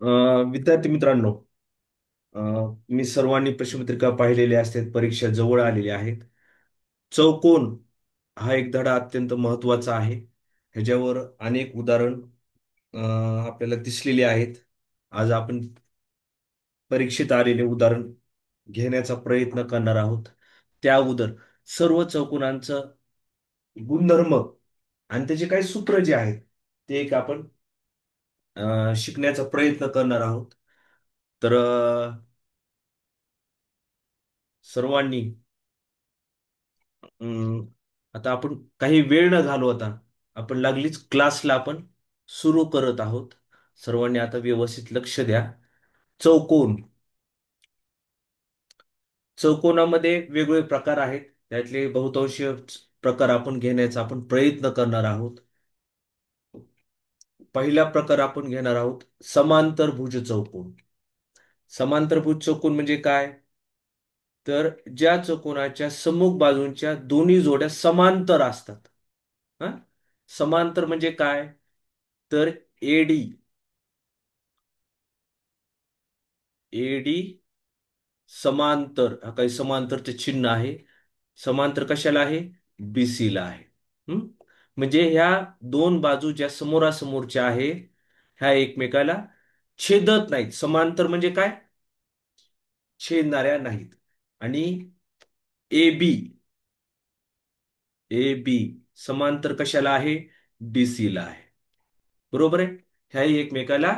विद्यार्थी मित्रांनो, मी सर्वांनी प्रश्नपत्रिका पाहिलेल्या असतात. परीक्षा जवळ आलेली आहेत. चौकोन हा एक धडा अत्यंत महत्वाचा आहे. ह्याच्यावर अनेक उदाहरण अ, आपल्याला दिसलेली आहेत. आज आपण परीक्षेत आलेले उदाहरण घेण्याचा प्रयत्न करणार आहोत. त्या अगोदर सर्व चौकोनांचं गुणधर्म आणि त्याचे काही सूत्र जे आहेत ते एक आपण शिकण्याचा प्रयत्न करणार आहोत. तर सर्वांनी अं, आता आपण काही वेळ न घालवता आपण लागलीच क्लासला आपण सुरू करत आहोत. सर्वांनी आता व्यवस्थित लक्ष द्या. चौकोन. चौकोनामध्ये वेगवेगळे प्रकार आहेत. त्यातले बहुतांश प्रकार आपण घेण्याचा आपण प्रयत्न करणार आहोत. पहिला प्रकार आपण घेणार आहोत समांतरभुज चौकोन. समांतरभुज चौकोन म्हणजे काय? तर ज्या चौकोनाच्या सम्मुख बाजूंच्या दोन्ही जोड्या समांतर असतात. हा, समांतर म्हणजे काय? तर एडी एडी समांतर, हा काही समांतरचे चिन्ह आहे. समांतर कशाला आहे? बीसी ला आहे. हम्म? म्हणजे ह्या दोन बाजू ज्या समोरासमोरच्या आहे ह्या एकमेकाला छेदत नाहीत. समांतर म्हणजे काय? छेदणाऱ्या नाहीत. आणि ए बी ए बी समांतर कशाला आहे? डीसी ला आहे. बरोबर आहे. ह्याही एकमेकाला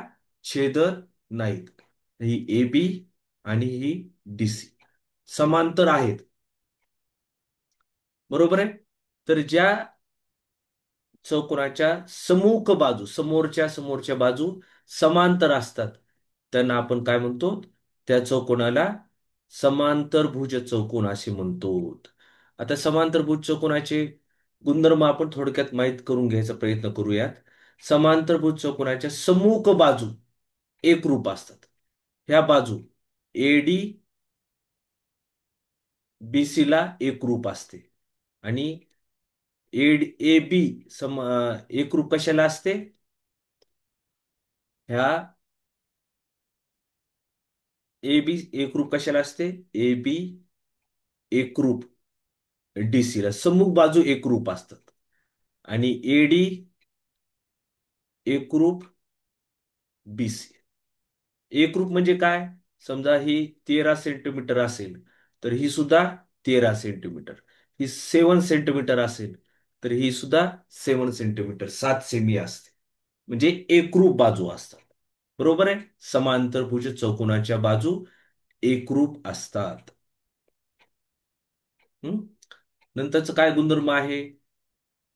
छेदत नाहीत. ही ए बी आणि ही डीसी समांतर आहेत. बरोबर आहे. तर ज्या चौकोनाच्या सम्मुख बाजू, समोरच्या समोरच्या बाजू समांतर असतात त्यांना आपण काय म्हणतो? त्या चौकोनाला समांतरभुज चौकोन असे म्हणतो. आता समांतरभुज चौकोनाचे गुणधर्म आपण थोडक्यात माहित करून घ्यायचा प्रयत्न करूयात. समांतरभुज चौकोनाच्या सम्मुख बाजू एकरूप असतात. ह्या बाजू एडी बीसी ला एकरूप असते. आणि ए बी एकरूप कशाला असते? ह्या ए बी एकरूप कशाला असते? ए बी एकरूप डीसी ला सम्मुख बाजू एकरूप असतात. आणि एडी एकरूप बीसी. एकरूप म्हणजे काय? समजा ही 13 सेंटीमीटर असेल तर ही सुद्धा 13 सेंटीमीटर. ही 7 सेंटीमीटर असेल तर ही सुद्धा 7 सेंटीमीटर, 7 सेमी असते. म्हणजे एकरूप बाजू असतात. बरोबर आहे. समांतरभुज चौकोनाच्या बाजू एकरूप असतात. हम्म? नंतरच काय गुणधर्म आहे?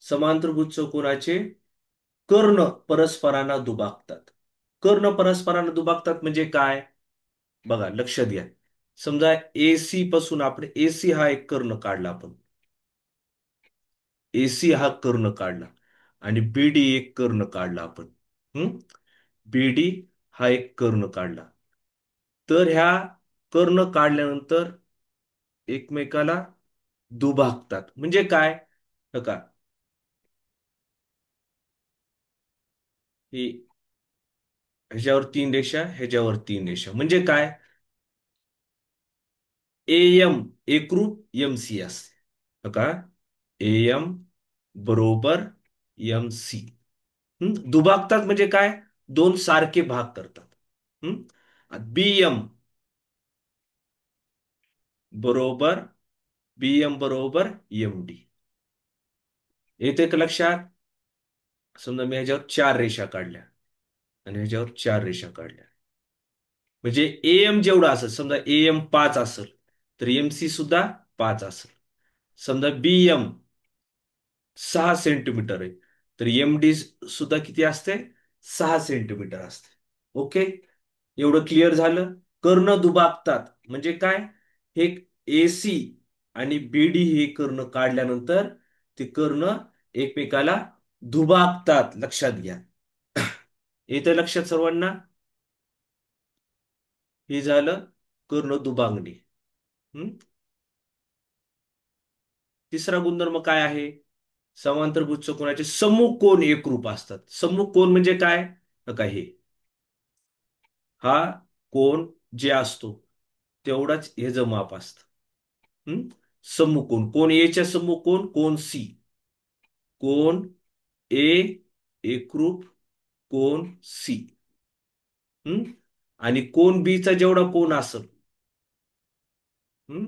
समांतरभुज चौकोनाचे कर्ण परस्परांना दुभागतात. कर्ण परस्परांना दुभागतात म्हणजे काय? बघा, लक्ष द्या. समजा एसी पासून आपण एसी हा एक कर्ण काढला. आपण एसी हा कर्ण काढला आणि बीडी एक कर्ण काढला आपण. हम्म? बीडी हा एक कर्ण काढला. तर ह्या कर्ण काढल्यानंतर एकमेकाला दुभागतात म्हणजे काय? बघा, ही ह्याच्यावर तीन रेषा, ह्याच्यावर तीन रेषा म्हणजे काय? एम एकरूप एम सी असते. बघा, एम बरोबर एम सी. दुभागतात म्हणजे काय? दोन सारखे भाग करतात. बीएम बरोबर बीएम बरोबर एम डी. येते का लक्षात? समजा मी ह्याच्यावर चार रेषा काढल्या आणि ह्याच्यावर चार रेषा काढल्या. म्हणजे एएम जेवढा असेल, समजा एएम 5 असेल तर एम सी सुद्धा 5 असेल. समजा बीएम 6 सेंटीमीटर आहे तर एम डी सुद्धा किती असते? 6 सेंटीमीटर असते. ओके, एवढं क्लिअर झालं. कर्ण दुभागतात म्हणजे काय? हे एसी आणि बीडी हे कर्ण काढल्यानंतर ते कर्ण एकमेकाला दुभागतात. लक्षात घ्या. येतं लक्षात सर्वांना? हे झालं कर्ण दुभागणी. हम्म? तिसरा गुणधर्म काय आहे? समांतरभुज चौकोनाचे सम्मुख कोन एकरूप असतात. सम्मुख कोन म्हणजे काय? बघा, हे हा कोन जे असतो तेवढाच हे ज माप असतं. हं? समकोन, कोन एच्या समकोन कोन सी, कोन ए एकरूप कोन सी. हं? आणि कोन बीचा जेवढा कोन असेल, हं?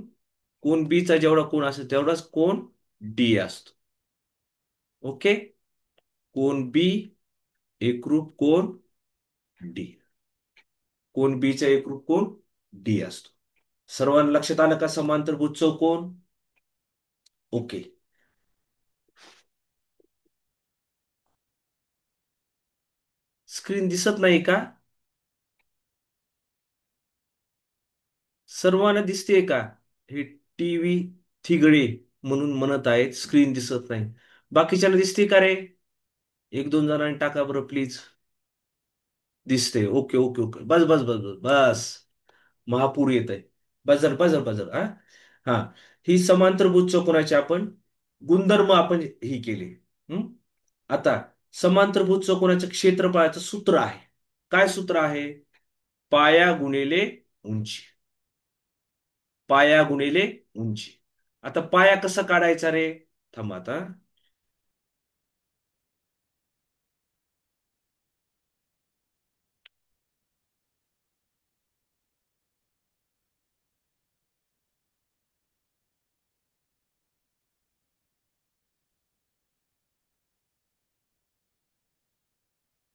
कोन बीचा जेवढा कोन असेल तेवढाच कोन डी असतो. ओके. कोन बी एकरूप कोन डी, कोन बीचा एकरूप कोन डी असतो. सर्वांना लक्षात आलं का समांतरभुज चौकोन? ओके. स्क्रीन दिसत नाही का? सर्वांना दिसतेय का? हे टीव्ही थिगळे म्हणून म्हणत आहेत स्क्रीन दिसत नाही. बाकीच्यांना दिसते का रे? एक दोन जणांनी टाका बरं प्लीज. दिसते. ओके ओके ओके, बस बस बस बस बस. महापूर येत आहे. बजर बजर बजर हा. हा. ही समांतरभुज चौकोनाचे आपण गुणधर्म आपण ही केले. हं? आता समांतरभुज चौकोनाच्या क्षेत्रफळाचं सूत्र आहे. काय सूत्र आहे? पाया गुणिले उंची. पाया गुणिले उंची. आता पाया कसा काढायचा रे? थांब आता.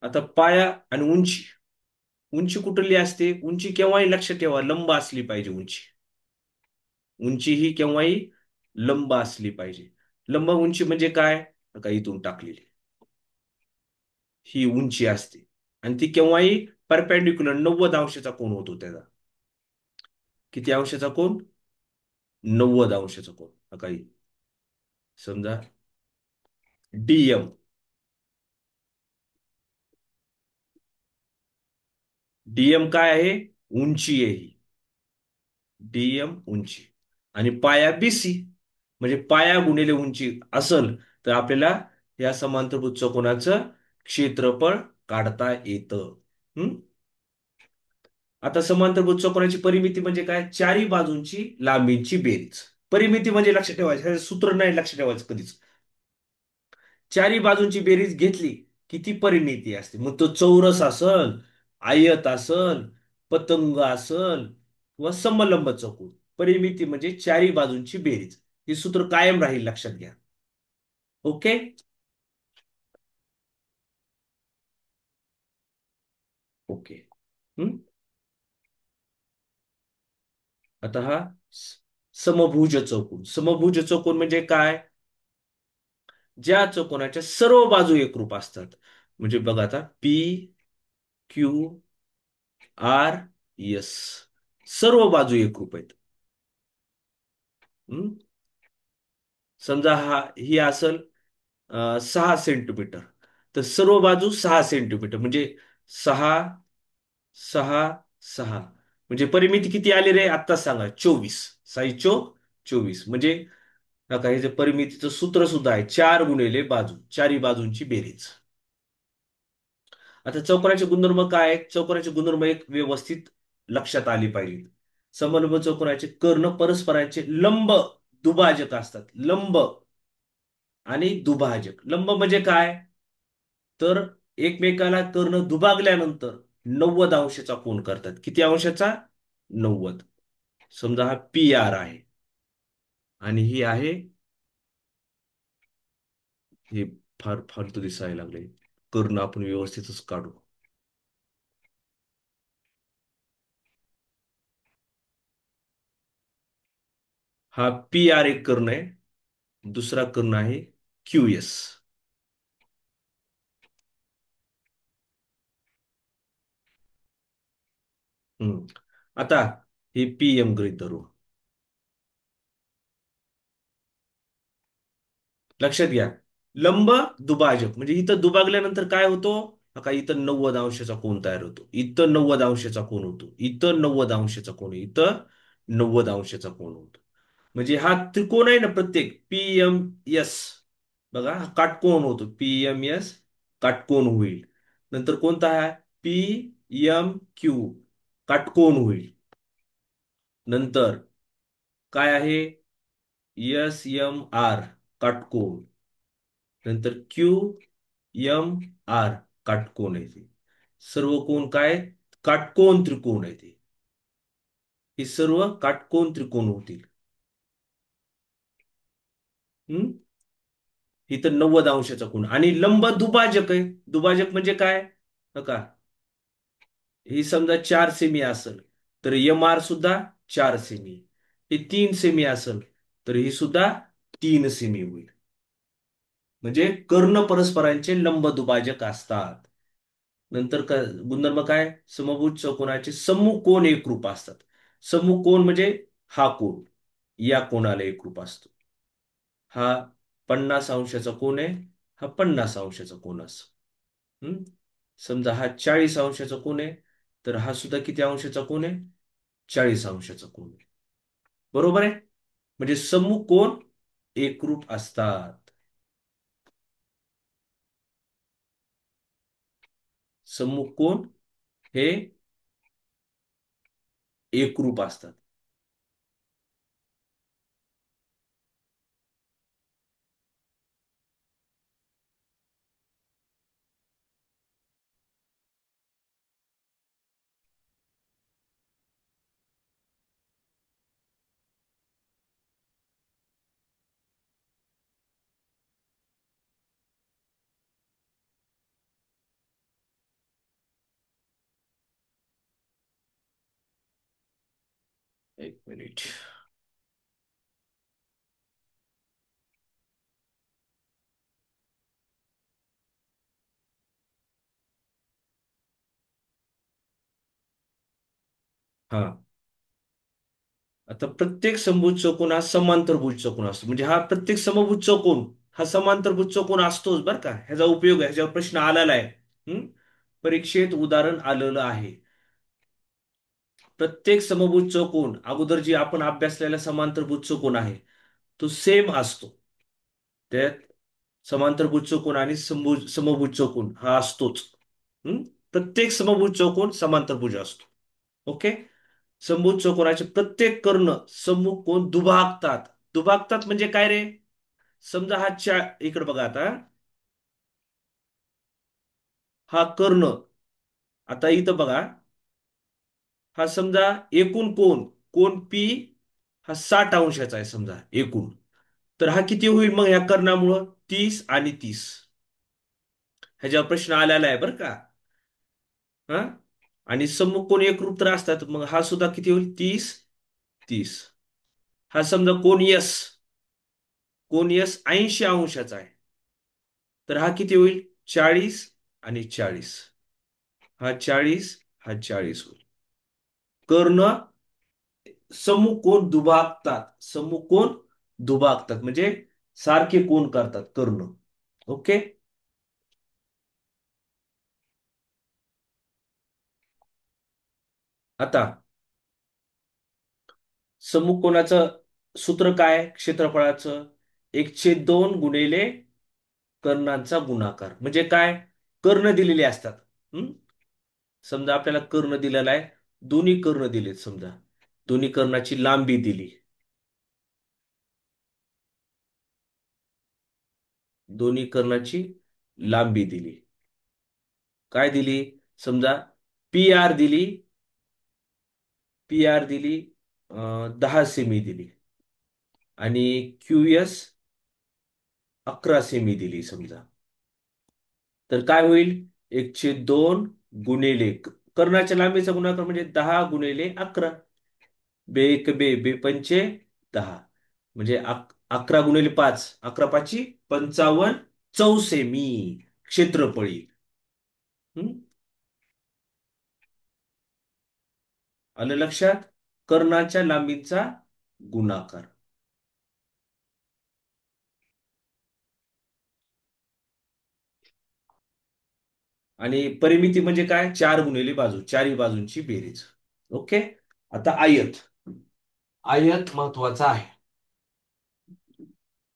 आता पाया आणि उंची. उंची कुठली असते? उंची केव्हाही लक्षात ठेवा लंब असली पाहिजे उंची. उंची ही केव्हाही लंब असली पाहिजे. लंब उंची म्हणजे काय? का इथून टाकलेली ही उंची असते. आणि ती केव्हाही परपेंडिक्युलर 90 अंशाचा कोन होतो त्याचा. किती अंशाचा कोन? 90 अंशाचा कोन. काही समजा डीएम. डीएम काय आहे? उंची आहे ही. डीएम उंची. आणि पाया बीसी. म्हणजे पाया गुणिले उंची असल तर आपल्याला या समांतरभुज चौकोनाचं क्षेत्रफळ काढता येतं. हं? आता समांतरभुज चौकोनाची परिमिती म्हणजे काय? चारी बाजूंची लांबींची बेरीज. परिमिती म्हणजे लक्षात ठेवायचं, हे सूत्र नाही लक्षात ठेवायचं कधीच. चारी बाजूंची बेरीज घेतली किती परिमिती असते? मग तो चौरस असल, आयत असल, पतंग असल किंवा समलंब चौकोन. परिमिती म्हणजे चारी बाजूंची बेरीज. हे सूत्र कायम राहील, लक्षात घ्या. ओके. ओके. हं? आता हा समभुज चौकोन. समभुज चौकोन म्हणजे काय? ज्या चौकोनाच्या सर्व बाजू एकरूप असतात. म्हणजे बघा आता पी क्यू आर एस, सर्व बाजू एकरूप आहेत. हं? समजा ही असल 6 सेंटीमीटर, तर सर्व बाजू 6 सेंटीमीटर म्हणजे 6 6 6. म्हणजे परिमिती किती आली रे आत्ताच सांगा? 24. 6 चोक 24. म्हणजे नका हे जे परिमितीचं सूत्र सुद्धा आहे, 4 गुणिले बाजू, चारी बाजूंची बेरीज. आता चौकोनाचे गुणधर्म काय आहेत? चौकोनाचे गुणधर्म एक व्यवस्थित लक्षात आली पाहिजे. समलंब चौकोनाचे कर्ण परस्परांचे लंब दुभाजक असतात. लंब आणि दुभाजक. लंब म्हणजे काय? तर एकमेकाला कर्ण दुभागल्यानंतर 90 अंशाचा कोन करतात. किती अंशाचा? 90. समजा हा पी आर आहे आणि ही आहे, हे फार फालतू दिसायला लागले. कर्ण आपण व्यवस्थितच काढू. हा पी आर एक कर्ण आहे. दुसरा कर्ण आहे क्यू एस. आता हे पी एम गृहीत धरू. लक्षात घ्या. लंब दुभाजक म्हणजे इथं दुभागल्यानंतर काय होतो? का इथं 90 अंशाचा कोन तयार होतो. इथं 90 अंशाचा कोन होतो. इथं 90 अंशाचा कोन, इथं 90 अंशाचा कोन होतो. म्हणजे हा त्रिकोण आहे ना प्रत्येक पी एम एस. बघा हा काटकोन होतो. पी एम एस काटकोन होईल. नंतर कोणता आहे? पी एम क्यू काटकोन होईल. नंतर काय आहे? SMR काटकोन. नंतर QMR काटकोन आहे ते. सर्व कोण काय? काटकोन त्रिकोण आहे ते. हे सर्व काटकोन त्रिकोण होतील. हम्म. इथं 90 अंशाचा कोन आणि लंब दुभाजक आहे. दुभाजक म्हणजे काय? का ही समजा 4 सेमी असेल तर MR सुद्धा 4 सेमी. हे 3 सेमी असेल तर ही सुद्धा 3 सेमी होईल. म्हणजे कर्ण परस्परांचे लंब दुभाजक असतात. नंतर गुणधर्म काय? समभुज चौकोनाचे सम्मुख कोन एकरूप असतात. सम्मुख कोन म्हणजे हा कोन या कोणाला एकरूप असतो. हा 50 अंशाचा कोन आहे. हा 50 अंशाचा कोन असतो. हम्म? समजा हा 40 अंशाचा कोन आहे तर हा सुद्धा किती अंशाचा कोन आहे? 40 अंशाचा कोन आहे. बरोबर आहे. म्हणजे सम्मुख कोन एकरूप असतात. सम्मुख कोन हे एकरूप असतात. एक मिनिट. हा, आता प्रत्येक समभुज चौकोन हा समांतरभुज चौकोन असतो. म्हणजे हा प्रत्येक समभुज चौकोन हा समांतरभुज चौकोन असतोच बरं का. ह्याचा उपयोग आहे, ह्याच्यावर प्रश्न आलेला आहे. हम्म? परीक्षेत उदाहरण आलेलं आहे. प्रत्येक समभुज चौकोन अगोदर जी आपण अभ्यासलेला समांतरभुज चौकोन आहे तो सेम असतो. त्यात समांतरभुज चौकोन आणि समभुज चौकोन हा असतोच. हम्म? प्रत्येक समभुज चौकोन समांतरभुज असतो. ओके. समभुज चौकोनाचे प्रत्येक कर्ण सम्मुख कोन दुभागतात. दुभागतात म्हणजे काय रे? समजा हा इकडे बघा आता. हा कर्ण. आता इथं बघा. हा समजा एकूण कोन पी हा 60 अंशाचा आहे समजा एकूण. तर हा किती होईल मग या कर्णामुळं? 30 आणि 30. ह्याच्यावर प्रश्न आलेला आहे बरं का. हा. आणि सम्मुख कोन एकरूप तर असतात मग हा सुद्धा किती होईल? 30 30. हा समजा कोन यस 80 अंशाचा आहे. तर हा किती होईल? 40 आणि 40. हा 40 हा 40 होईल. कर्ण सम्मुख कोन दुभागतात. सम्मुख कोन दुभागतात म्हणजे सारखे कोन करतात कर्ण. ओके. आता सम्मुख कोनाचं सूत्र काय? क्षेत्रफळाचं 1/2 गुणिले कर्णांचा गुणाकार. म्हणजे काय? कर्ण दिलेले असतात. हम्म? समजा आपल्याला कर्ण दिलेला आहे. दोन्ही कर्ण दिलेत समजा. दोन्ही कर्णाची लांबी दिली. दोन्ही कर्णाची लांबी दिली. काय दिली? समजा पी आर दिली 10 सेमी दिली. आणि QS 11 सेमी दिली समजा. तर काय होईल? 1/2 गुणिले कर्णाच्या लांबीचा गुणाकार म्हणजे 10 गुणिले 11. बे एक बे पंचे 10. म्हणजे 11 गुणिले 5 11 5 55 चौसेमी क्षेत्रफळी. हम्म? आलं लक्षात? कर्णाच्या लांबीचा गुणाकार. आणि परिमिती म्हणजे काय? 4 गुणिले बाजू, चारही बाजूंची बेरीज. ओके. आता आयत. आयत महत्वाचा आहे.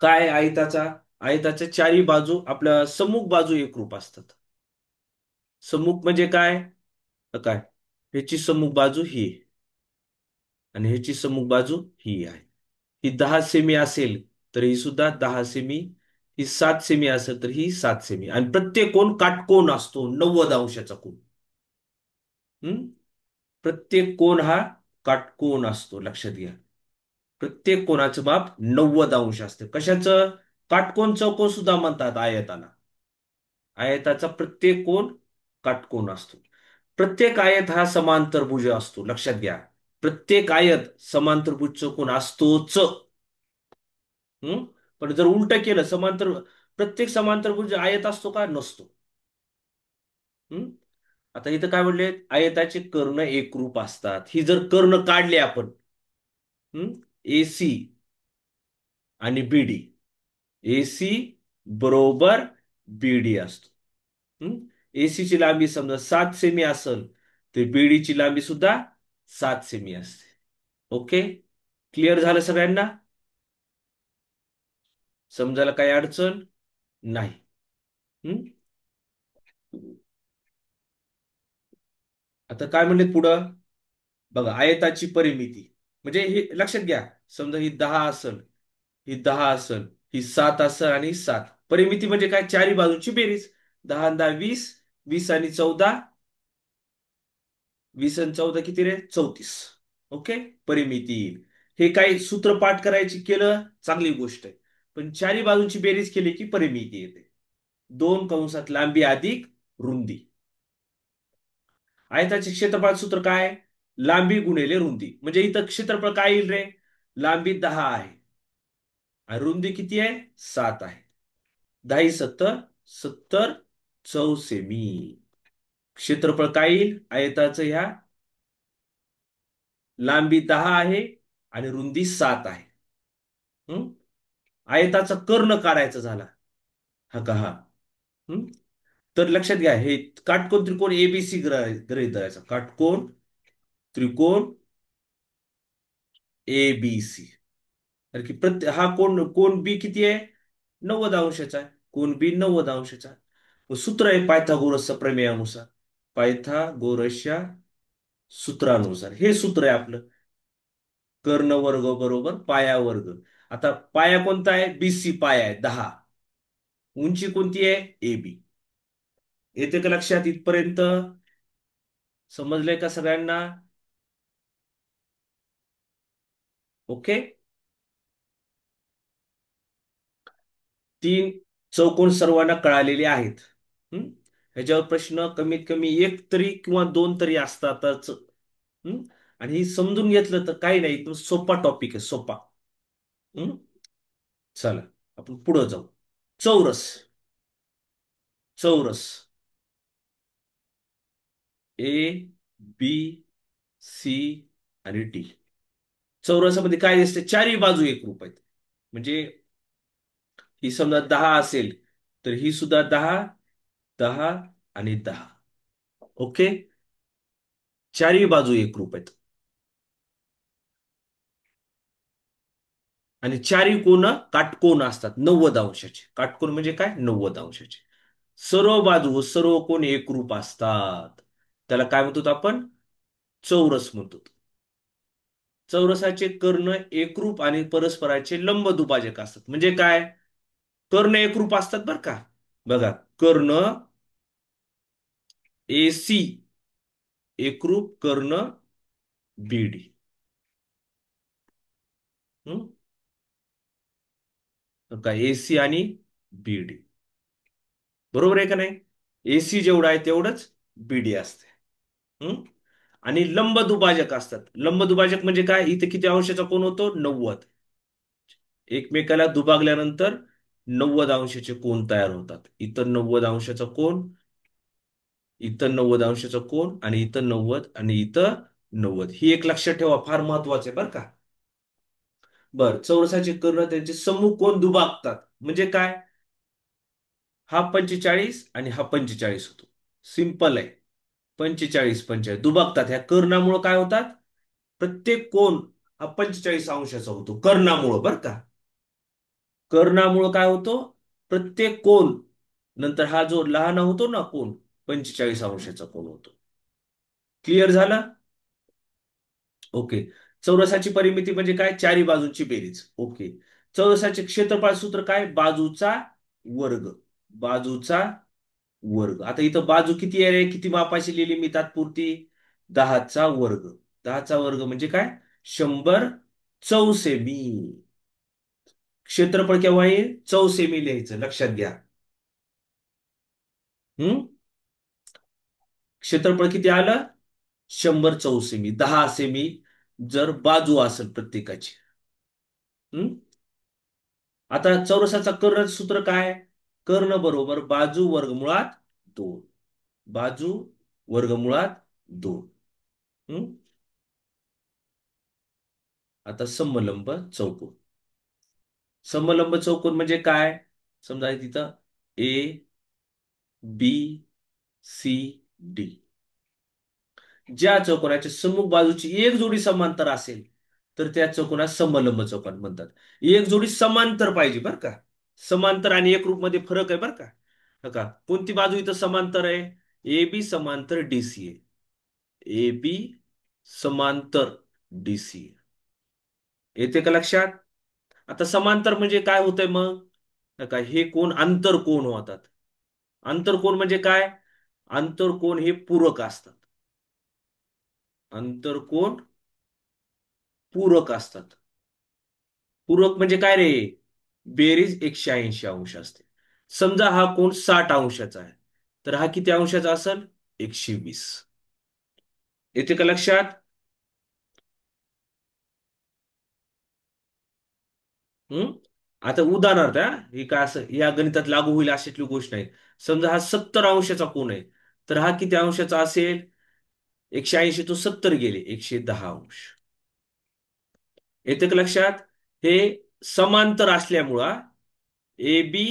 काय आयताच्या चारही बाजू आपल्या सम्मुख बाजू एकरूप असतात. सम्मुख म्हणजे काय? काय ह्याची सम्मुख बाजू ही आहे आणि ह्याची सम्मुख बाजू ही आहे. ही 10 सेमी असेल तर ही सुद्धा 10 सेमी. ही 7 सेमी असेल तर ही 7 सेमी आणि प्रत्येक कोण काटकोन असतो 90 अंशाचा कोण. हम्म? प्रत्येक कोण हा काटकोन असतो लक्षात घ्या. प्रत्येक कोणाचं माप 90 अंश असते. कशाचं? काटकोन चौकोन सुद्धा म्हणतात आयताला. आयताचा प्रत्येक कोण काटकोन असतो. प्रत्येक आयत हा समांतरभुज असतो लक्षात घ्या. प्रत्येक आयत समांतरभुज चौकोन असतोच. हम्म? पण जर उलट केलं प्रत्येक समांतरभुज आयत असतो का? नसतो. हम्म? आता इथं काय म्हणले? आयताचे कर्ण एकरूप असतात. ही जर कर्ण काढले आपण, AC आणि BD, AC बरोबर BD असतो. AC ची लांबी समजा 7 सेमी असेल तर BD ची लांबी सुद्धा 7 सेमी असते. ओके, क्लिअर झालं सगळ्यांना? समजायला काही अडचण नाही. हम्म? आता काय म्हणले पुढं? बघा, आयताची परिमिती म्हणजे हे लक्षात घ्या. समजा ही 10 असेल, ही 10 असेल, ही 7 असेल आणि ही 7. परिमिती म्हणजे काय? चारी बाजूची बेरीज. 10 आणि 10 20, 20 आणि 14, 20 आणि 14 किती रे? 34. ओके, परिमिती येईल. हे काही सूत्रपाठ करायची केलं चांगली गोष्ट आहे. पण चारी बाजूंची बेरीज केली की परिमिती येते. 2 कंसात लांबी अधिक रुंदी. आयताचे क्षेत्रफळ सूत्र काय? लांबी गुणिले रुंदी. म्हणजे इथं क्षेत्रफळ काय येईल रे? लांबी 10 आहे आणि रुंदी किती आहे? 7 आहे. 10 × 7 70 चौसेमी. क्षेत्रफळ काय येईल आयताचं? ह्या लांबी 10 आहे आणि रुंदी 7 आहे. हम्म? आयताचा कर्ण काढायचा झाला हा का हा. हम्म? तर लक्षात घ्या, हे काटकोन त्रिकोण ABC गृहीत धरायचा. काटकोन त्रिकोण ABC. कारण की हा कोण बी किती आहे? 90 अंशाचा आहे. कोण बी 90 अंशाचा आहे. मग सूत्र आहे पायथागोरसच्या प्रमेयानुसार. पायथागोरसच्या सूत्रानुसार हे सूत्र आहे आपलं. कर्ण वर्ग बरोबर पाया वर्ग. आता पाया कोणता आहे? BC पाया आहे 10. उंची कोणती आहे? AB. येते का लक्षात इथपर्यंत? समजलंय का सगळ्यांना? ओके. 3 चौकोन सर्वांना कळालेले आहेत. हम्म? ह्याच्यावर प्रश्न कमीत कमी एक तरी किंवा दोन तरी असतातच. हम्म? आणि हे समजून घेतलं तर काही नाही, एकदम सोपा टॉपिक आहे, सोपा. हम्म? चला आपण पुढे जाऊ. चौरस. चौरस A, B, C आणि D. चौरसामध्ये काय दिसते? चारही बाजू एकरूप आहेत. म्हणजे ही समजा 10 असेल तर ही सुद्धा 10, 10 आणि 10. ओके, चारही बाजू एकरूप आहेत. आणि चारही कोण काटकोन असतात 90 अंशाचे. काटकोन म्हणजे काय? 90 अंशाचे. सर्व बाजू सर्व कोण एकरूप असतात. त्याला काय म्हणतो आपण? चौरस म्हणतो. चौरसाचे कर्ण एकरूप आणि परस्पराचे लंब दुभाजक असतात. म्हणजे काय? कर्ण एकरूप असतात बरं का. बघा, कर्ण AC एकरूप, कर्ण BD. काय? AC आणि BD बरोबर आहे का नाही? AC जेवढा आहे तेवढंच BD असते. हम्म? आणि लंब दुभाजक असतात. लंब दुभाजक म्हणजे काय? इथे किती अंशाचा कोण होतो? 90. एकमेकाला दुभागल्यानंतर 90 अंशाचे कोण तयार होतात. इथं 90 अंशाचा कोण, इथं 90 अंशाचा कोण आणि इथं 90 आणि इथं 90. ही एक लक्षात ठेवा, फार महत्वाचं आहे बरं का. बर, चौरसाचे कर्ण त्यांचे सम्मुख कोण दुभागतात. म्हणजे काय? हा 45 आणि हा 45 होतो. सिंपल आहे. 45 45 दुभागतात. ह्या कर्णामुळे काय होतात? प्रत्येक कोण हा 45 अंशाचा होतो कर्णामुळं बरं का. कर्णामुळं काय होतो? प्रत्येक कोण नंतर हा जो लहान होतो ना कोण, 45 अंशाचा कोण होतो. क्लिअर झालं? ओके. चौरसाची परिमिती म्हणजे काय? चारी बाजूंची बेरीज. ओके. चौरसाचे क्षेत्रफळ सूत्र काय? बाजूचा वर्ग. बाजूचा वर्ग. आता इथं बाजू किती आहे रे? किती मापाशी लिहिली मी तात्पुरती? 10चा वर्ग. 10चा वर्ग म्हणजे काय? 100 चौसेमी. क्षेत्रफळ केव्हा येईल? चौसेमी लिहायचं, लक्षात घ्या. हम्म. क्षेत्रफळ किती आलं? 100 चौसेमी. 10 सेमी जर बाजू असेल प्रत्येकाची. हम्म. आता चौरसाचा कर्ण सूत्र काय? कर्ण बरोबर बाजू वर्गमुळात 2. बाजू वर्गमुळात 2. हम्म. आता समलंब चौकोन. समलंब चौकोन म्हणजे काय? समजा तिथं ए, बी, सी, डी. ज्या चौकोनाच्या सम्मुख बाजूची एक जोडी समांतर असेल तर त्या चौकोनात समलंब चौकोन म्हणतात. एक जोडी समांतर पाहिजे बरं का. समांतर आणि एकरूप मध्ये फरक आहे बरं का. हो का? कोणती बाजू इथं समांतर आहे? ए बी समांतर डीसी आहे. ए बी समांतर डीसी. येते का लक्षात? आता समांतर म्हणजे काय होतंय मग? हो का, हे कोण आंतरकोन होतात. आंतरकोन म्हणजे काय? आंतरकोन हे पूरक असतात. आंतरकोन पूरक असतात. पूरक म्हणजे काय रे? बेरीज 180 अंश असते. समजा हा कोण 60 अंशाचा आहे, तर हा किती अंशाचा असेल? 120. येते का लक्षात? हम्म. आता उदाहरणार्थ हे काय असं या गणितात लागू होईल अशातली गोष्ट नाही. समजा हा 70 अंशाचा कोण आहे, तर हा किती अंशाचा असेल? 180 तो 70 गेले, 110 अंश. येते का लक्षात? हे समांतर असल्यामुळं, ए बी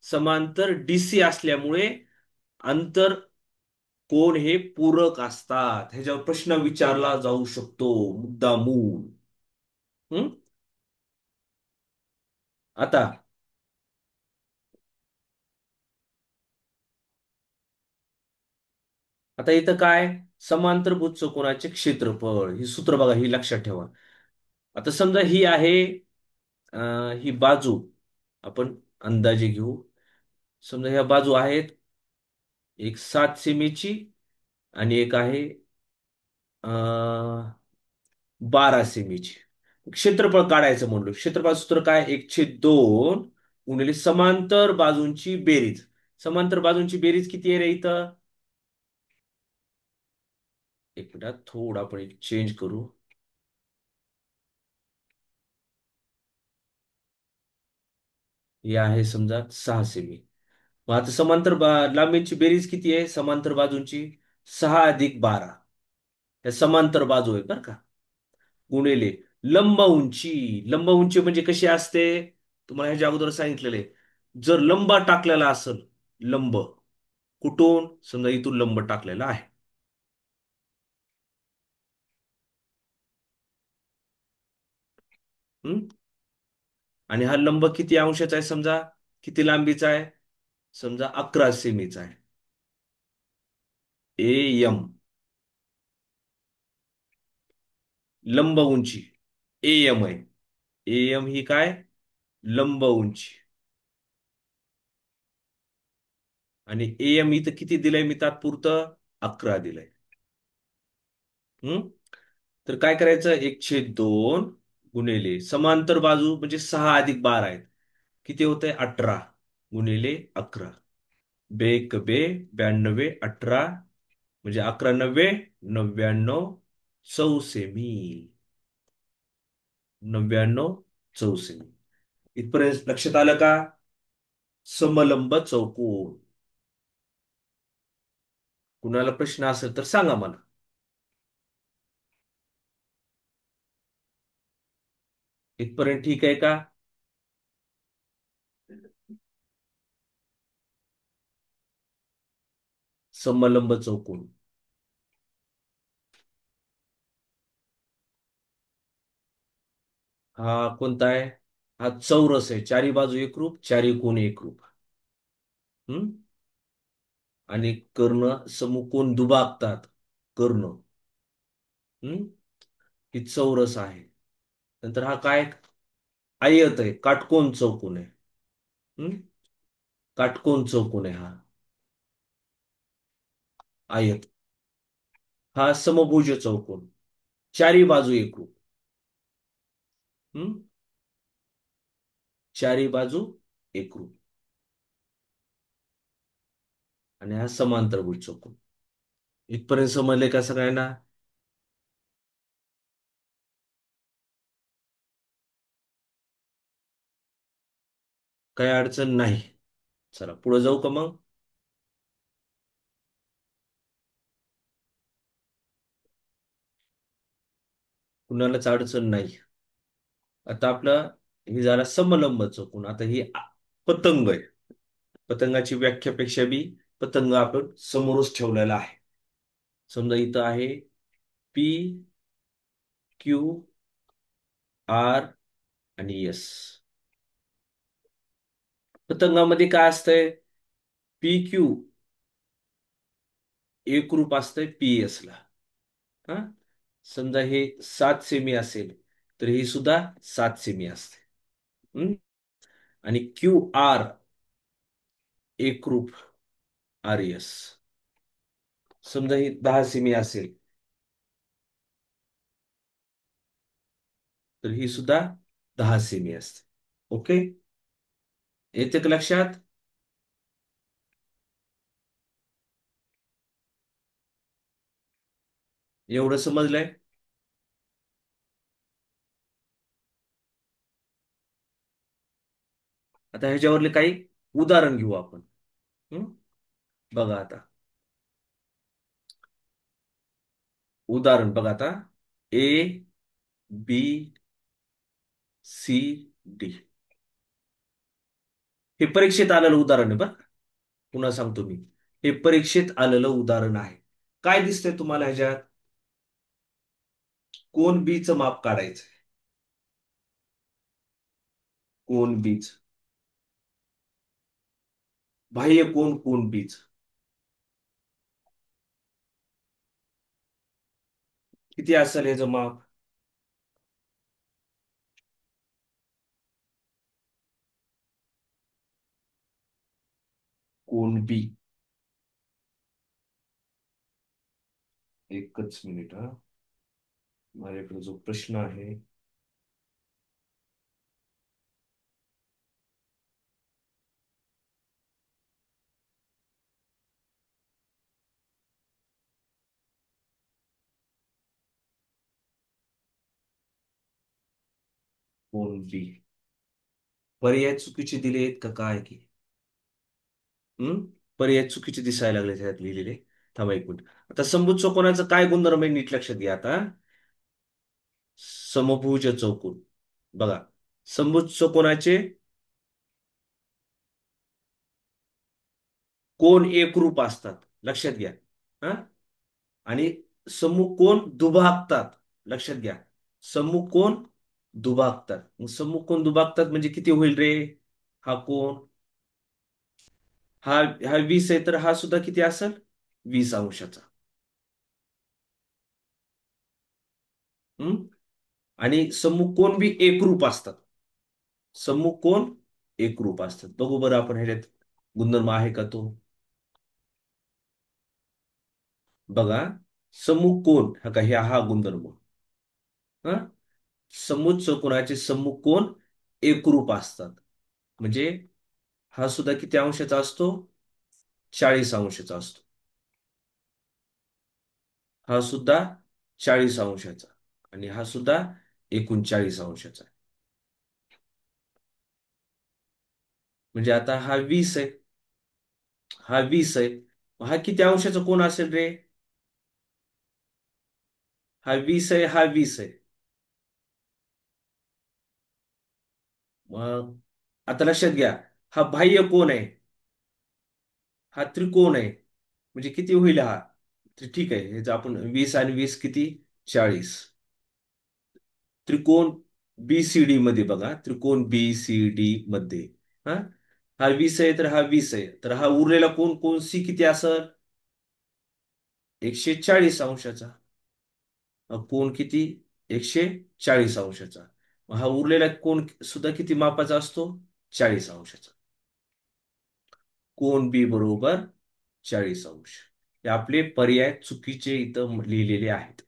समांतर डीसी असल्यामुळे अंतर कोण हे पूरक असतात. ह्याच्यावर प्रश्न विचारला जाऊ शकतो मुद्दामून. हम्म. आता आता इथं काय? समांतरभुज चौकोनाचे क्षेत्रफळ ही सूत्र बघा, ही लक्षात ठेवा. आता समजा ही आहे, ही बाजू आपण अंदाजे घेऊ. समजा ह्या बाजू आहेत, एक 7 सेमीची आणि एक आहे 12 सेमीची. क्षेत्रफळ काढायचं म्हणलो, क्षेत्रफळ सूत्र काय? 1/2 गुणिले समांतर बाजूंची बेरीज. समांतर बाजूंची बेरीज किती आहे रे इथं? एक मिनिटात थोडं आपण एक चेंज करू. हे आहे समजा 6 सेमी. मग आता लांबीची बेरीज किती आहे समांतर बाजूंची? 6 अधिक 12. या समांतर बाजू आहे बरं का. गुणिले लंब उंची. लंब उंची म्हणजे कशी असते? तुम्हाला ह्याच्या अगोदर सांगितलेलं आहे. जर लंब टाकलेला असेल, लंब कुठून? समजा इथून लंब टाकलेला आहे. हम्म? आणि हा लंब किती अंशाचा आहे समजा? किती लांबीचा आहे? समजा 11 सेमीचा आहे. ए एम लंब उंची ए एम आहे. ए एम ही काय? लंब उंची. आणि ए एम इथं किती दिलंय मी तात्पुरतं? 11 दिलंय. हम्म. तर काय करायचं? 1/2 गुणिले समांतर बाजू म्हणजे 6 अधिक 12 आहेत. किती होतंय? 18 गुणिले 11. बेक बे 92 18 म्हणजे 11 9 99 चौसेमी. 99 चौसेमी. इथपर्यंत लक्षात आलं का? समलंब चौकोन. कुणाला प्रश्न असेल तर सांगा मला. इथपर्यंत ठीक आहे का? समलंब चौकोन. हा कोणता आहे? हा चौरस आहे. चारी बाजू एकरूप, चारी कोण एकरूप. हम्म. आणि कर्ण समकोन दुभागतात. कर्ण हम्म ही चौरस आहे. नंतर हा काय आयत आहे, काटकोन चौकोन आहे. हम्म काटकोन चौकोन आहे हा आयत. हा समभुज चौकोन, चारी बाजू एकरूप. हम्म चारी बाजू एकरूप. आणि हा समांतरभुज चौकोन. इथपर्यंत समजले का सगळ्यांना? काही अडचण नाही. चला पुढे जाऊ का मग? कुणालाच अडचण नाही. आता आपलं हे झाला समलंब चौकोन. आता ही पतंग आहे. पतंगाची व्याख्यापेक्षा बी पतंग आपण समोरच ठेवलेला आहे. समजा इथं आहे पी, क्यू, आर आणि एस. पतंगामध्ये काय असतंय? पी क्यू एकरूप असतंय पी एस ला. हा समजा हे 7 सेमी असेल तर ही सुद्धा 7 सेमी असते. हम्म? आणि क्यू आर एकरूप आर एस. समजा ही 10 सेमी असेल तर ही सुद्धा 10 सेमी असते. ओके. येते का लक्षात? एवढं समजलंय? आता ह्याच्यावरले काही उदाहरण घेऊ आपण. हम्म? बघा आता. उदाहरण बघा आता. ए, बी, सी, डी. हे परीक्षेत आलेलं उदाहरण आहे बरं का? पुन्हा सांगतो मी. हे परीक्षेत आलेलं उदाहरण आहे. काय दिसतंय तुम्हाला ह्याच्यात? कोण बीचं माप काढायचं? कोण बीच, बाह्य कोण बीच किती असेल ह्याचं माप? कोण बी. एकच मिनिट हा. माझ्याकडे जो प्रश्न आहे. कोण बी पर्याय चुकीचे दिले आहेत का काय की? हम्म पर्याय चुकीचे दिसायला लागले त्यात लिहिलेले. थांबा एक मिनिट. आता समभुज चौकोनाचं काय गुणधर्म आहे नीट लक्षात घ्या आता. समभुज चौकोन बघा. समभुज चौकोनाचे कोण एकरूप असतात. लक्षात घ्या. हा आणि समकोन दुभागतात. लक्षात घ्या. समकोन दुभागतात. मग समकोन दुभागतात म्हणजे किती होईल रे? हा कोण, हा हा 20 आहे तर हा सुद्धा किती असेल? 20 अंशाचा. हम्म आणि समकोन बी एकरूप असतात. समकोन एकरूप असतात. बघू बरं आपण ह्याच्यात गुणधर्म आहे का तो. बघा. समकोन हा का हा गुणधर्म. हा समोच्च चौकोनाचे समकोन एकरूप असतात. म्हणजे हा सुद्धा किती अंशाचा असतो? 40 अंशाचा असतो. हा सुद्धा 40 अंशाचा. आणि हा सुद्धा एकूण 40 अंशाचा. म्हणजे आता हा 20 आहे. हा 20 आहे. हा किती अंशाचा कोण असेल रे? हा 20 आहे. हा 20 आहे. मग आता लक्षात घ्या. हा बाह्य कोण आहे. हा त्रिकोण आहे. म्हणजे किती होईल हा? तर ठीक आहे. ह्याचं आपण 20 आणि 20 किती? 40. त्रिकोण बीसीडी मध्ये बघा. त्रिकोण बीसीडी मध्ये हा हा 20 आहे तर हा 20 आहे. तर हा उरलेला कोण कोण सी किती असेल? 140 अंशाचा. कोण किती? 140 अंशाचा. मग हा उरलेला कोण सुद्धा किती मापाचा असतो? 40 अंशाचा. कोण बी बरोबर 40 अंश. हे आपले पर्याय चुकीचे इथं लिहिलेले आहेत.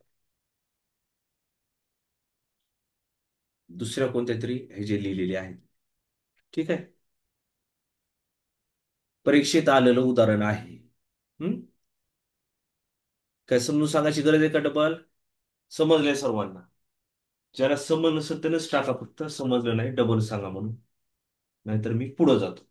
दुसऱ्या कोणत्या तरी हे जे लिहिलेले आहेत. ठीक आहे. परीक्षेत आलेलं उदाहरण आहे. हम्म. काय समजून सांगायची गरज आहे का डबल? समजलंय सर्वांना? ज्याला समज नसेल त्यानंच टाका, फक्त समजलं नाही डबल सांगा म्हणून. नाहीतर मी पुढे जातो.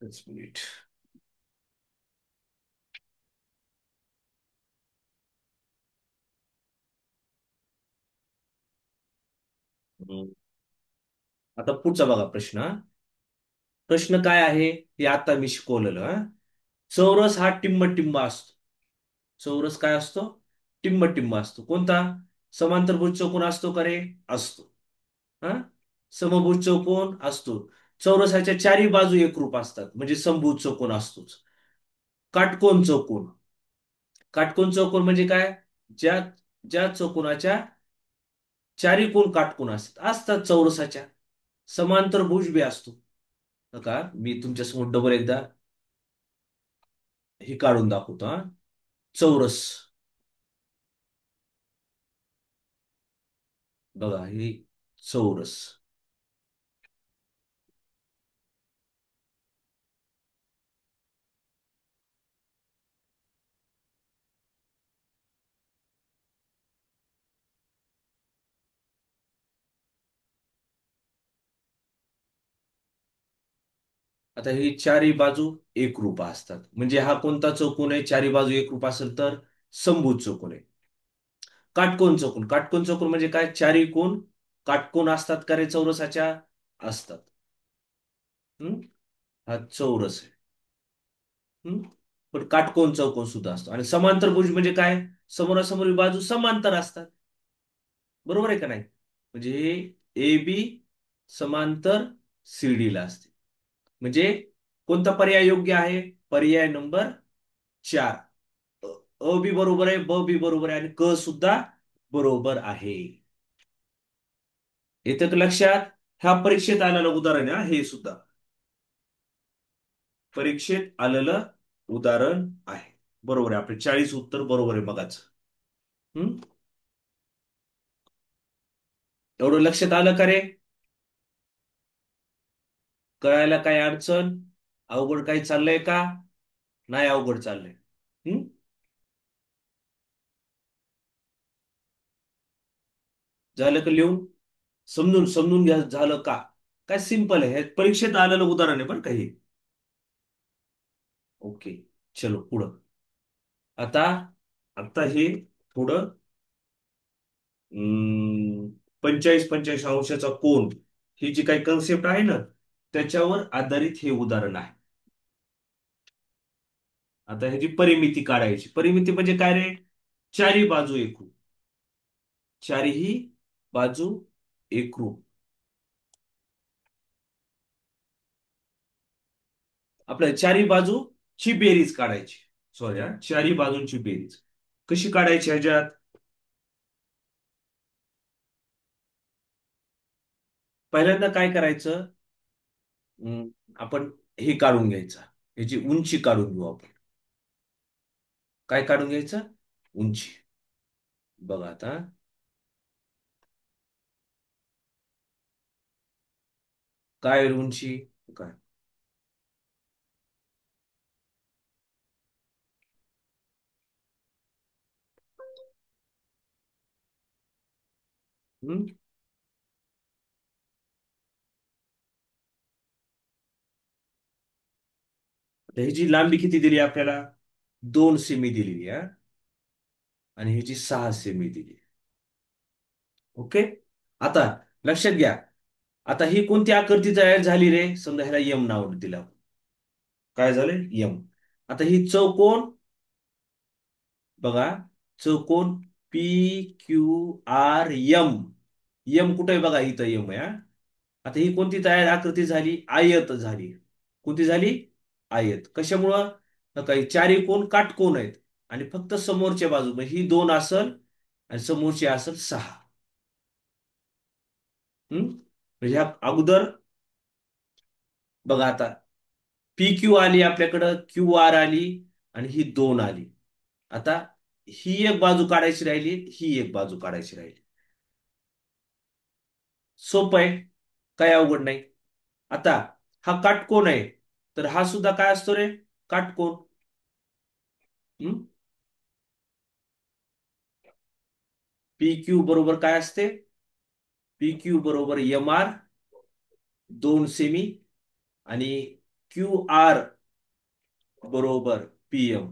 एक मिनिट. हम्म. आता पुढचा बघा प्रश्न हा. प्रश्न काय आहे हे आता मी शिकवलेलं हा. चौरस हा टिंब असतो. चौरस काय असतो? टिंब असतो. कोणता? समांतरभुज चौकोन असतो का रे? असतो. हा. समभुज चौकोन असतो. चौरसाच्या चारी बाजू एकरूप असतात म्हणजे समभुज चौकोन असतोच. काटकोन चौकोन. काटकोन चौकोन म्हणजे काय? ज्या ज्या चौकोनाच्या चारी कोण काटकोन असतात चौरसाच्या. समांतरभुज बी असतो. का मी तुमच्यासमोर डबल एकदा हे काढून दाखवतो हा. चौरस. बघा हे चौरस. आता ही चारी बाजू एकरूप असतात म्हणजे हा कोणता चौकोन आहे चारी बाजू एकरूप असेल तर? समभुज चौकोन आहे. काटकोन चौकोन. काटकोन चौकोन म्हणजे काय? चारी कोण काटकोन असतात का रे चौरसाच्या? असतात. हम्म. हा चौरस आहे. हम्म. पण काटकोन चौकोन सुद्धा असतो. आणि समांतरभुज म्हणजे काय? समोरासमोरील बाजू समांतर असतात. बरोबर आहे का नाही? म्हणजे हे ए बी समांतर सी ला असते. म्हणजे कोणता पर्याय योग्य आहे? पर्याय नंबर 4. अ अ बी बरोबर आहे, ब बी बरोबर आहे आणि क सुद्धा बरोबर आहे. येतं का लक्षात? ह्या परीक्षेत आलेलं उदाहरण आहे हा, हे सुद्धा परीक्षेत आलेलं उदाहरण आहे. बरोबर आहे. आपले 40 उत्तर बरोबर आहे बघाच. हम्म. एवढं लक्षात आलं का रे? कळायला काय अडचण? अवघड काही चाललंय का? नाही अवघड चाललंय. हम्म. झालं का लिहून? समजून समजून घ्या झालं का? काय सिंपल आहे. हे परीक्षेत आलेलं उदाहरण आहे बरं का हे. ओके. चलो पुढं. आता आता हे थोडं 45 अंशाचा कोन ही जी काही कन्सेप्ट आहे ना त्याच्यावर आधारित हे उदाहरण आहे. आता ह्याची परिमिती काढायची. परिमिती म्हणजे काय रे? चारी बाजू एकरूप. चारीही बाजू एकरूप. आपल्या चारी बाजूची बेरीज काढायची. सॉरी हा, चारी बाजूंची बेरीज कशी काढायची ह्याच्यात? पहिल्यांदा काय करायचं? हम्म, आपण हे काढून घ्यायचं. ह्याची उंची काढून घेऊ आपण. काय काढून घ्यायचं? उंची. बघा आता. काय उंची? काय? हम्म. आता ह्याची लांबी किती दिली आपल्याला? 2 सेमी दिलेली आहे. आणि ह्याची 6 सेमी दिली. ओके. आता लक्षात घ्या. आता ही कोणती आकृती तयार झाली रे? समजा ह्याला यम नाव दिलं. काय झालं? यम. आता ही चौकोन बघा, चौकोन P Q R M. M कुठे आहे बघा, इथं यम आहे हा. आता ही कोणती तयार आकृती झाली? आयत झाली. कोणती झाली? आयत. कशामुळं? तर काही चारी कोण काटकोन आहेत. आणि फक्त समोरच्या बाजू म्हणजे ही दोन असल आणि समोरची असल सहा. म्हणजे ह्या अगोदर बघा आता, पी क्यू आली आपल्याकडं, क्यू आर आली आणि ही दोन आली. आता ही एक बाजू काढायची राहिली, ही एक बाजू काढायची राहिली. सोपं आहे, काय अवघड नाही. आता हा काटकोन आहे, तर हा सुद्धा काय असतो रे? काटकोन. हम्म पी क्यू बरोबर काय असते? पी क्यू बरोबर एम आर, 2 सेमी. आणि क्यू आर बरोबर पी एम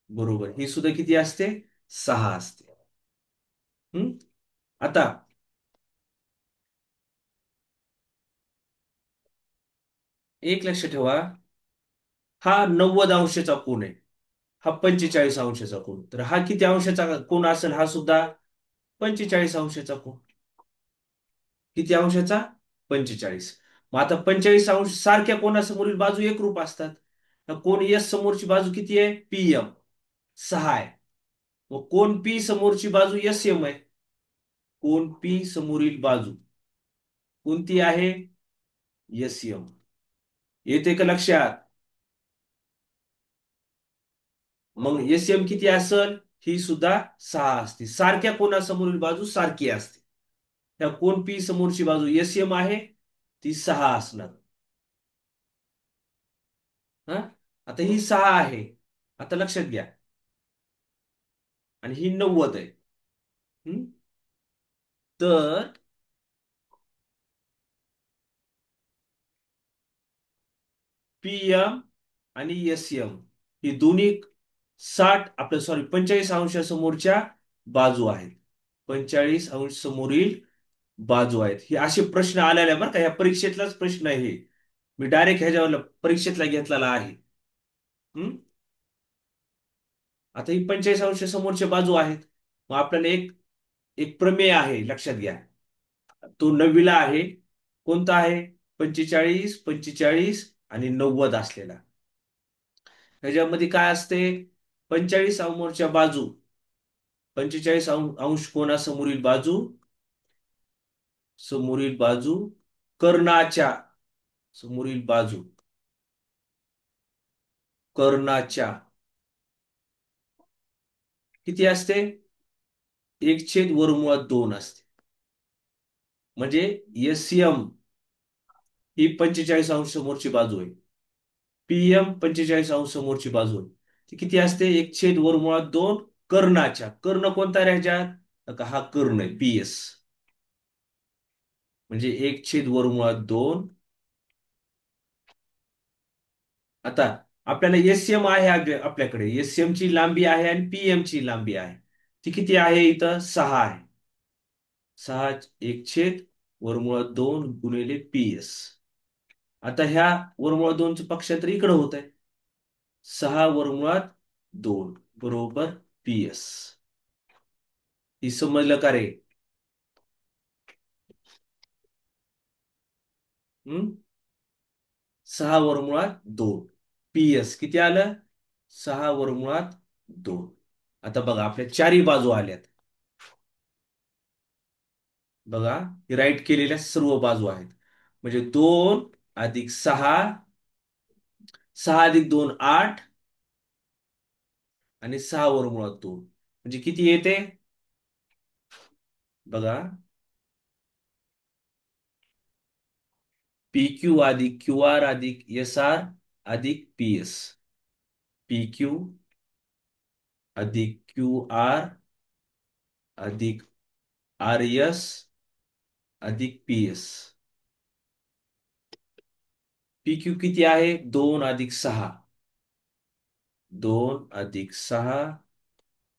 बरोबर ही सुद्धा किती असते? 6 असते. हम्म आता एक लक्ष ठेवा, हा 90 अंशाचा कोन आहे. हा 45 अंशाचा कोन, तर हा किती अंशाचा कोन असेल? हा सुद्धा 45 अंशाचा कोन. किती अंशाचा? 45. मग आता 45 अंश सारख्या कोनासमोरील बाजू एकरूप असतात. तर कोन एस समोरची बाजू किती आहे? पी एम, 6 आहे. मग कोन पी समोरची बाजू एस एम आहे. कोन पी समोरील बाजू कोणती आहे? S M. येते का लक्षात? मग एस एम किती असल? ही सुद्धा 6 असते. सारख्या कोनासमोरील बाजू सारखी असते. त्या कोन पी समोरची बाजू एस एम आहे, ती 6 असणार. हा, आता ही 6 आहे. आता लक्षात घ्या. आणि ही 90 आहे. हं? तर पी एम आणि एस एम ही दोन्ही 60 आपल्या सॉरी 45 अंशासमोरच्या बाजू आहेत. 45 अंश समोरील बाजू आहेत. हे असे प्रश्न आलेले आहे बरं का, या परीक्षेतलाच प्रश्न आहे हे. मी डायरेक्ट ह्याच्यावर परीक्षेतला घेतलेला आहे. हं? आता ही 45 अंश समोरच्या बाजू आहेत. मग आपल्याला एक एक प्रमेय आहे, लक्षात घ्या. तो 9वीला आहे. कोणता आहे? 45, 45 आणि 90 असलेला. ह्याच्यामध्ये काय असते? 45 समोरच्या बाजू, 45 अंश कोनासमोरील बाजू, समोरील बाजू कर्णाच्या, समोरील बाजू कर्णाच्या किती असते? 1/√2 असते. म्हणजे एस एम ही 45 अंश समोरची बाजू आहे. पी एम 45 अंश समोरची बाजू आहे. ती किती असते? 1/√2 कर्णाच्या. कर्ण कोणता रे ह्याच्यात? तर का हा कर्ण आहे, पी एस. म्हणजे 1/√2. आता आपल्याला एस एम आहे आपल्याकडे. एस एम ची लांबी आहे आणि पी एम ची लांबी आहे. ती किती आहे? इथं 6 आहे. 6 1/√2 गुणिले पी एस. आता ह्या वर्मूळ 2चं पक्षांतर इकडं होत आहे. 6/2 बरोबर पी एस. ही समजलं का रे? हम्म 6/2 पी एस किती आलं? 6/2. आता बघा, आपल्या चारी बाजू आल्यात. बघा, ही राईट केलेल्या सर्व बाजू आहेत. म्हणजे 2 + 6, 6 + 2 8 आणि 6/2 म्हणजे किती येते? बघा, पी क्यू अधिक क्यू आर अधिक एस आर अधिक पी एस. पी क्यू अधिक क्यू आर अधिक आर एस अधिक पी एस. पी क्यू किती आहे? 2 + 6. 2 + 6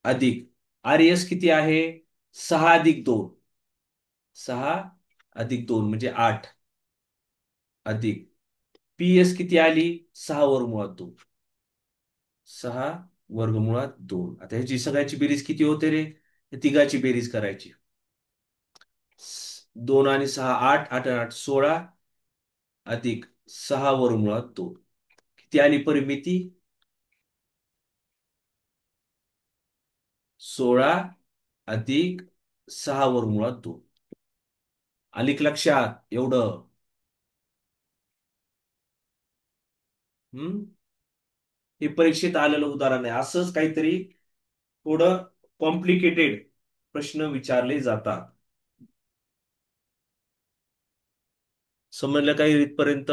अधिक आर एस किती आहे? 6 + 2. 6 + 2 म्हणजे 8 अधिक पी एस किती आली? 6/2. 6 वर्गमुळात 2. आता ह्याची सगळ्याची बेरीज किती होते रे? या तिघाची बेरीज करायची. 2 आणि 6 8, 8 आणि 8 16, अधिक 6 वर्गमुळात 2. किती आली परिमिती? 16 अधिक 6 वर्गमुळात 2. आली का लक्षात एवढं? हम्म. हे परीक्षेत आलेलं उदाहरण आहे. असंच काहीतरी थोडं कॉम्प्लिकेटेड प्रश्न विचारले जातात. समजलं काही इथपर्यंत?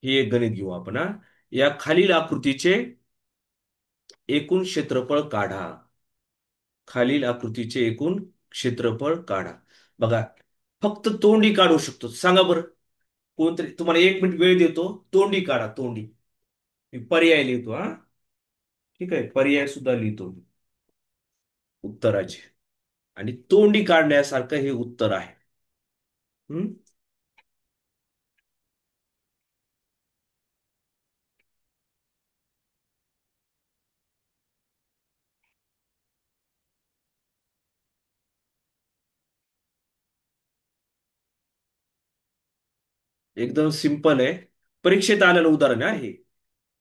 ही एक गणित घेऊ आपण हा. या खालील आकृतीचे एकूण क्षेत्रफळ काढा. खालील आकृतीचे एकूण क्षेत्रफळ काढा. बघा, फक्त तोंडी काढू शकतो. सांगा बरं, कोणतरी तुम्हाला 1 मिनिट वेळ देतो. तोंडी काढा, तोंडी. मी पर्याय लिहितो हा. ठीक आहे, पर्याय सुद्धा लिहितो मी उत्तराचे. आणि तोंडी काढण्यासारखं हे उत्तर आहे. हम्म. एकदम सिंपल आहे. परीक्षेत आलेलं उदाहरण आहे.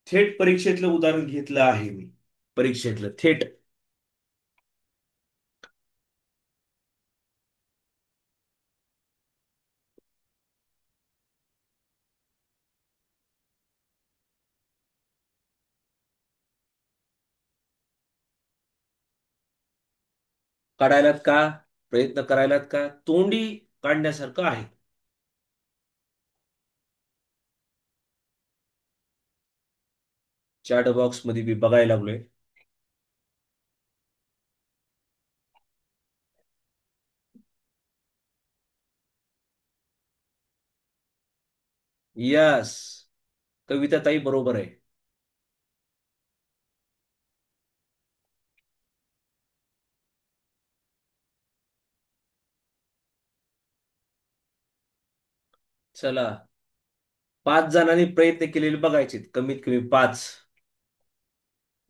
थेट परीक्षेतलं उदाहरण घेतलं आहे मी. परीक्षेतलं थेट. काढायलात का? प्रयत्न करायलात का? तोंडी काढण्यासारखं आहे. चॅट बॉक्स मध्ये मी बघायला लागलोय. यस, कविता ताई बरोबर आहे. चला, 5 जणांनी प्रयत्न केलेले बघायचे, कमीत कमी 5.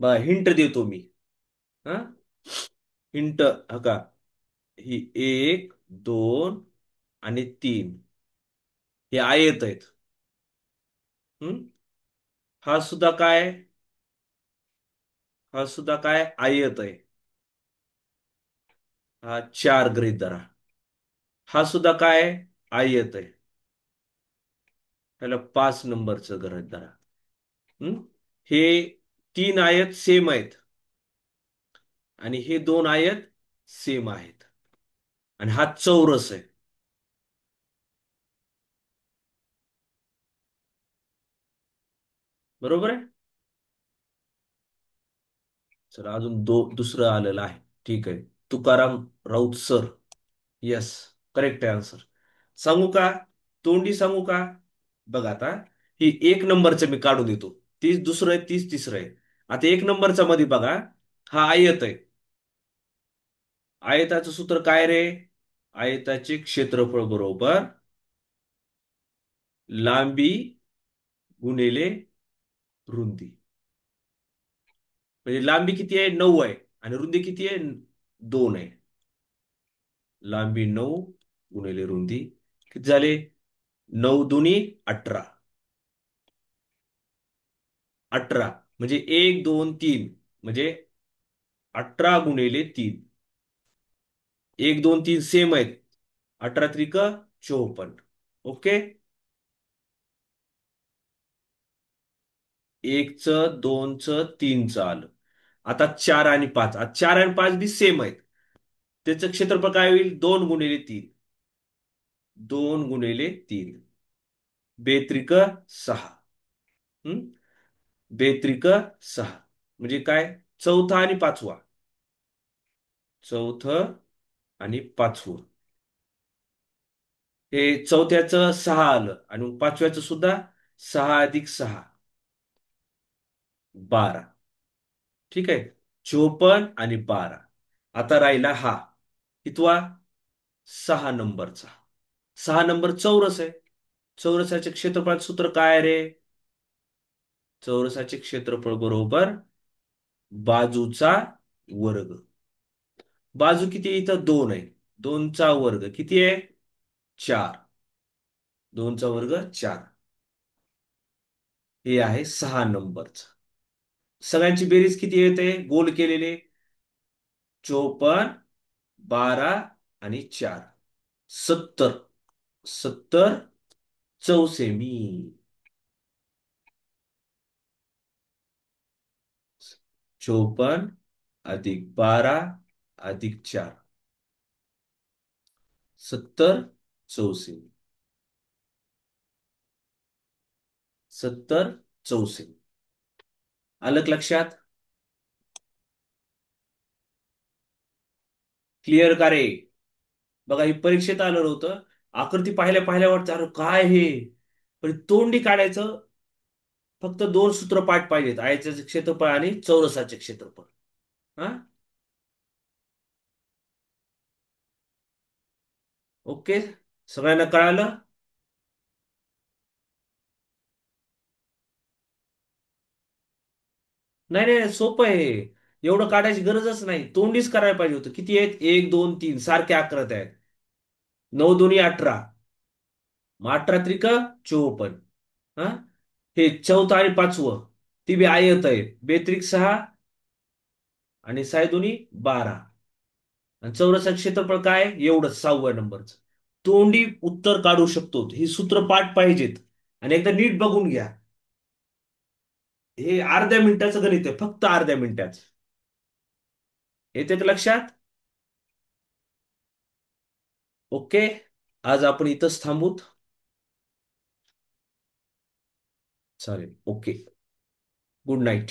बघा, हिंट देतो मी. हा, हिंट. हा का, ही 1 2 आणि 3 हे आयत आहेत. हम्म. हा सुद्धा काय? हा सुद्धा काय आयत आहे. हा 4 गृहीत धरा. हा सुद्धा काय आयत आहे. त्याला 5 नंबरचं गृहीत धरा. हम्म. हे 3 आयत सेम आहेत. आणि हे 2 आयत सेम आहेत. आणि हा चौरस आहे. बरोबर आहे. चला, अजून दुसरं आलेलं आहे. ठीक आहे. Tukaram Raut sir. Yes, correct answer. सांगू का? तोंडी सांगू का? बघा आता, ही 1 नंबरचं मी काढून देतो. 30 दुसरं आहे, 30 तिसरं आहे. आता 1 नंबरचा मध्ये बघा, हा आयत आहे. आयताचं सूत्र काय रे? आयताचे क्षेत्रफळ बरोबर लांबी गुणिले रुंदी. म्हणजे लांबी किती आहे? 9 आहे. आणि रुंदी किती आहे? 2 आहे. लांबी 9 गुणिले रुंदी किती झाले? 9 दुनी 18. 18 म्हणजे 1 2 3, म्हणजे 18 गुणिले 3. 1 2 3 सेम आहेत. 18 त्रिक 54. ओके. एकचं, दोनचं, तीनचं आलं. आता 4 आणि 5. आता 4 आणि 5 बी सेम आहेत. त्याचं क्षेत्रफळ काय होईल? 2 गुणिले 3. 2 गुणिले 3. 2 त्रिक 6. हम्म. 2 त्रिक 6 म्हणजे काय? चौथा आणि पाचवा. चौथं आणि पाचवं. हे चौथ्याचं 6 आलं. आणि पाचव्याचं सुद्धा 6 अधिक 6 12. ठीक आहे. 54 आणि 12. आता राहिला हा कितवा? 6 नंबरचा. 6 नंबर चौरस आहे. चौरसाचे क्षेत्रफळाचे सूत्र काय आहे रे? चौरसाचे क्षेत्रफळ बरोबर बाजूचा वर्ग. बाजू किती आहे इथं? 2 आहे. दोनचा वर्ग किती आहे? 4. दोनचा वर्ग 4. हे आहे 6 नंबरच. सगळ्यांची बेरीज किती येते गोल केलेले? 54, 12 आणि 4. 70. 70 चौसेमी. 54 अधिक 12 अधिक 4. 70 चौसेमी. 70 चौसेमी. आलं का लक्षात? क्लिअर का रे? बघा ही परीक्षेत आलं नव्हतं. आकृती पाहिल्या पाहिल्या वाटतं अरे काय हे. पण तोंडी काढायचं. फक्त दोन सूत्रपाठ पाहिजेत, आयताचे क्षेत्रफळ आणि चौरसाचे क्षेत्रफळ. हा. ओके. सगळ्यांना कळालं? नाही नाही नाही, सोपं आहे. एवढं काढायची गरजच नाही, तोंडीच करायला पाहिजे होतं. किती आहेत? 1 2 3 सारख्या आकृत्या आहेत. 9 2 18. मग 18 त्रिक 54. हा. हे चौथं आणि पाचवं ती बी आयत आहे. बेत्रिक 6 आणि 6 2 12. आणि चौरसाचं क्षेत्रफळ काय एवढंच 6व्या नंबरचं. तोंडी उत्तर काढू शकतो, ही सूत्र पाठ पाहिजेत. आणि एकदा नीट बघून घ्या. हे अर्ध्या मिनिटाचं गणित आहे, फक्त अर्ध्या मिनिटाचं. येते का लक्षात? ओके. आज आपण इथंच थांबूत. चालेल. ओके. Good night.